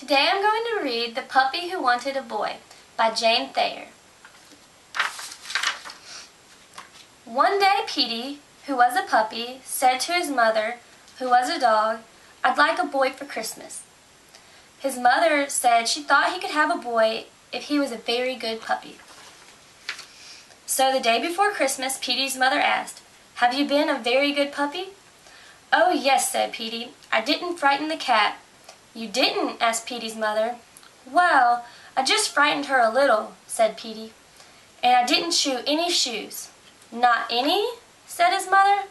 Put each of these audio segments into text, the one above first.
Today I'm going to read The Puppy Who Wanted a Boy by Jane Thayer. One day Petey, who was a puppy, said to his mother, who was a dog, "I'd like a boy for Christmas." His mother said she thought he could have a boy if he was a very good puppy. So the day before Christmas, Petey's mother asked, "Have you been a very good puppy?" "Oh yes," said Petey. "I didn't frighten the cat." "You didn't?" asked Petey's mother. "Well, I just frightened her a little," said Petey. "And I didn't chew any shoes." "Not any?" said his mother.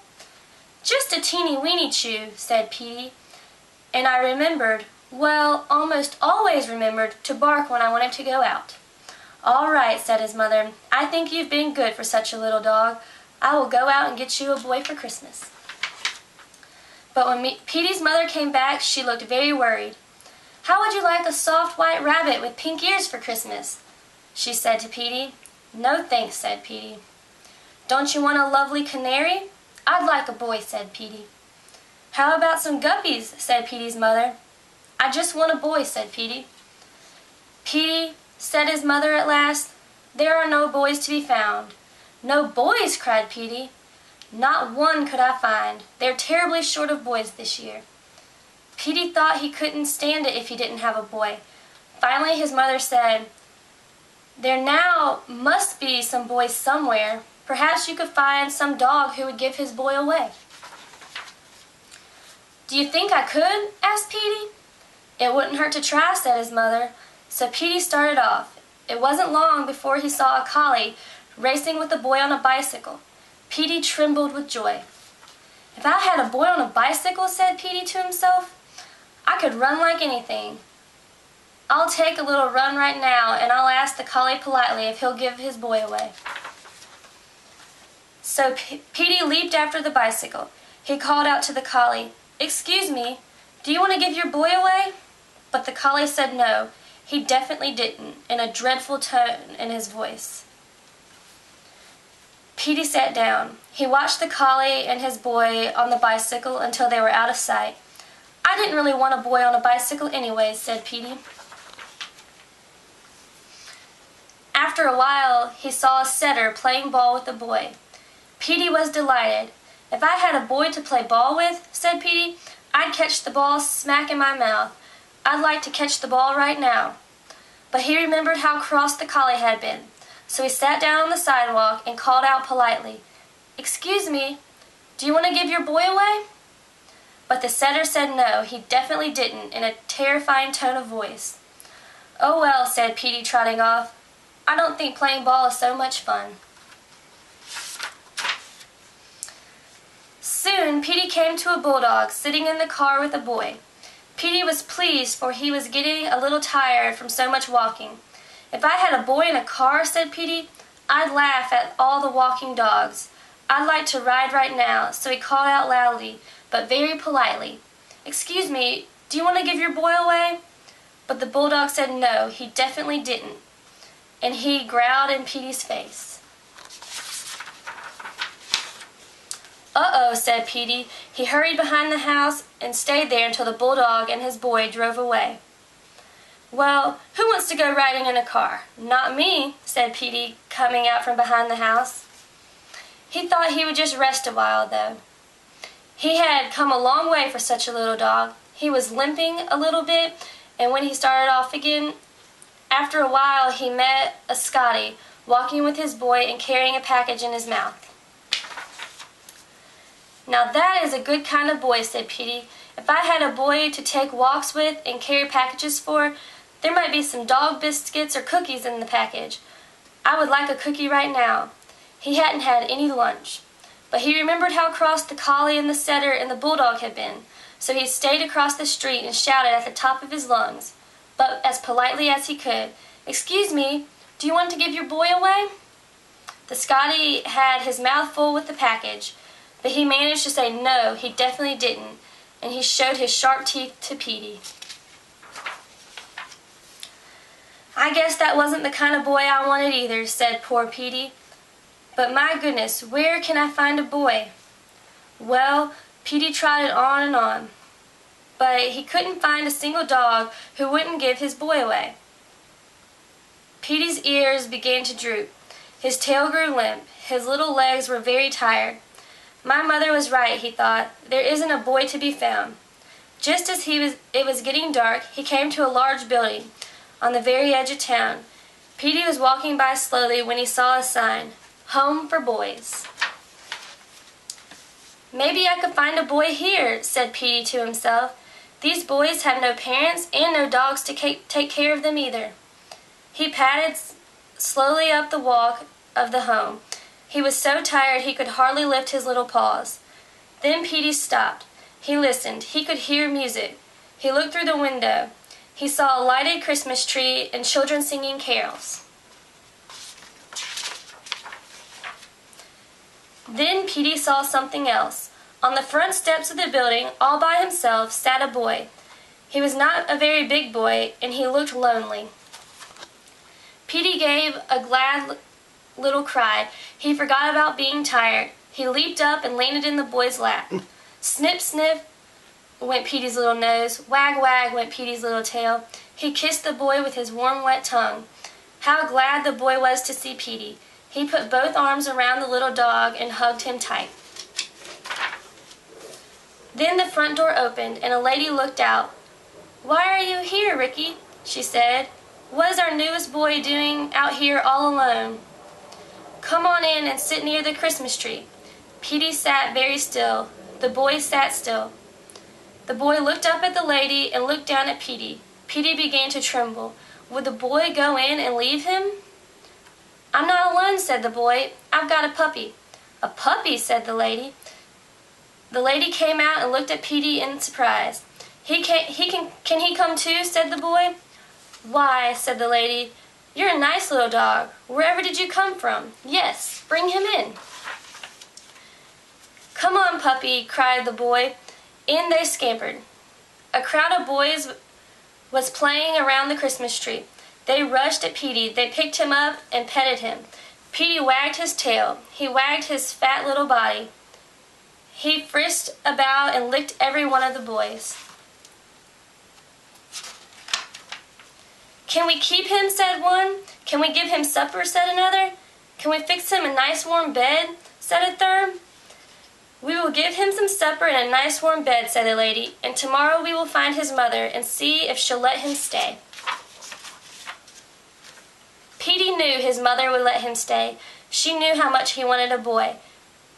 "Just a teeny-weeny chew," said Petey. "And I remembered, well, almost always remembered, to bark when I wanted to go out." "All right," said his mother. "I think you've been good for such a little dog. I will go out and get you a boy for Christmas." But when Petey's mother came back, she looked very worried. "How would you like a soft white rabbit with pink ears for Christmas?" she said to Petey. "No thanks," said Petey. "Don't you want a lovely canary?" "I'd like a boy," said Petey. "How about some guppies?" said Petey's mother. "I just want a boy," said Petey. "Petey," said his mother at last, "there are no boys to be found." "No boys?" cried Petey. "Not one could I find. They're terribly short of boys this year." Petey thought he couldn't stand it if he didn't have a boy. Finally his mother said, "There now must be some boys somewhere. Perhaps you could find some dog who would give his boy away." "Do you think I could?" asked Petey. "It wouldn't hurt to try," said his mother. So Petey started off. It wasn't long before he saw a collie racing with a boy on a bicycle. Petey trembled with joy. "If I had a boy on a bicycle," said Petey to himself, "I could run like anything. I'll take a little run right now, and I'll ask the collie politely if he'll give his boy away." So Petey leaped after the bicycle. He called out to the collie, "Excuse me, do you want to give your boy away?" But the collie said no, he definitely didn't, in a dreadful tone in his voice. Petey sat down. He watched the collie and his boy on the bicycle until they were out of sight. "I didn't really want a boy on a bicycle anyway," said Petey. After a while, he saw a setter playing ball with a boy. Petey was delighted. "If I had a boy to play ball with," said Petey, "I'd catch the ball smack in my mouth. I'd like to catch the ball right now." But he remembered how cross the collie had been. So he sat down on the sidewalk and called out politely, "Excuse me, do you want to give your boy away?" But the setter said no, he definitely didn't, in a terrifying tone of voice. "Oh well," said Petey, trotting off. "I don't think playing ball is so much fun." Soon Petey came to a bulldog sitting in the car with a boy. Petey was pleased, for he was getting a little tired from so much walking. "If I had a boy in a car," said Petey, "I'd laugh at all the walking dogs. I'd like to ride right now." So he called out loudly, but very politely, "Excuse me, do you want to give your boy away?" But the bulldog said no, he definitely didn't, and he growled in Petey's face. "Uh-oh," said Petey. He hurried behind the house and stayed there until the bulldog and his boy drove away. "Well, who wants to go riding in a car?" "Not me," said Petey, coming out from behind the house. He thought he would just rest a while, though. He had come a long way for such a little dog. He was limping a little bit, and when he started off again, after a while he met a Scotty walking with his boy and carrying a package in his mouth. "Now that is a good kind of boy," said Petey. "If I had a boy to take walks with and carry packages for, there might be some dog biscuits or cookies in the package. I would like a cookie right now." He hadn't had any lunch, but he remembered how cross the collie and the setter and the bulldog had been, so he stayed across the street and shouted at the top of his lungs, but as politely as he could, "Excuse me, do you want to give your boy away?" The Scotty had his mouth full with the package, but he managed to say no, he definitely didn't, and he showed his sharp teeth to Petey. "I guess that wasn't the kind of boy I wanted either," said poor Petey. "But my goodness, where can I find a boy?" Well, Petey trotted on and on. but he couldn't find a single dog who wouldn't give his boy away. Petey's ears began to droop. His tail grew limp. His little legs were very tired. My mother was right, he thought. There isn't a boy to be found. Just as it was getting dark, he came to a large building on the very edge of town. Petey was walking by slowly when he saw a sign, "Home for Boys." "Maybe I could find a boy here," said Petey to himself. "These boys have no parents and no dogs to take care of them either." He padded slowly up the walk of the home. He was so tired he could hardly lift his little paws. Then Petey stopped. He listened. He could hear music. He looked through the window. He saw a lighted Christmas tree and children singing carols. Then Petey saw something else. On the front steps of the building, all by himself, sat a boy. He was not a very big boy, and he looked lonely. Petey gave a glad little cry. He forgot about being tired. He leaped up and landed in the boy's lap. Snip, snip went Petey's little nose. Wag, wag went Petey's little tail. He kissed the boy with his warm, wet tongue. How glad the boy was to see Petey. He put both arms around the little dog and hugged him tight. Then the front door opened and a lady looked out. "Why are you here, Ricky?" she said. "What is our newest boy doing out here all alone? Come on in and sit near the Christmas tree." Petey sat very still. The boy sat still. The boy looked up at the lady and looked down at Petey. Petey began to tremble. Would the boy go in and leave him? "I'm not alone," said the boy. "I've got a puppy." "A puppy?" said the lady. The lady came out and looked at Petey in surprise. Can he come too?" said the boy. "Why," said the lady, "you're a nice little dog. Wherever did you come from? Yes, bring him in." "Come on, puppy," cried the boy. In they scampered. A crowd of boys was playing around the Christmas tree. They rushed at Petey. They picked him up and petted him. Petey wagged his tail. He wagged his fat little body. He frisked about and licked every one of the boys. "Can we keep him?" said one. "Can we give him supper?" said another. "Can we fix him a nice warm bed?" said a third. "We will give him some supper and a nice warm bed," said the lady, "and tomorrow we will find his mother and see if she'll let him stay." Petey knew his mother would let him stay. She knew how much he wanted a boy.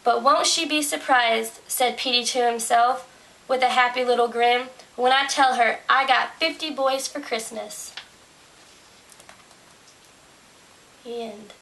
"But won't she be surprised," said Petey to himself, with a happy little grin, "when I tell her I got 50 boys for Christmas." The end.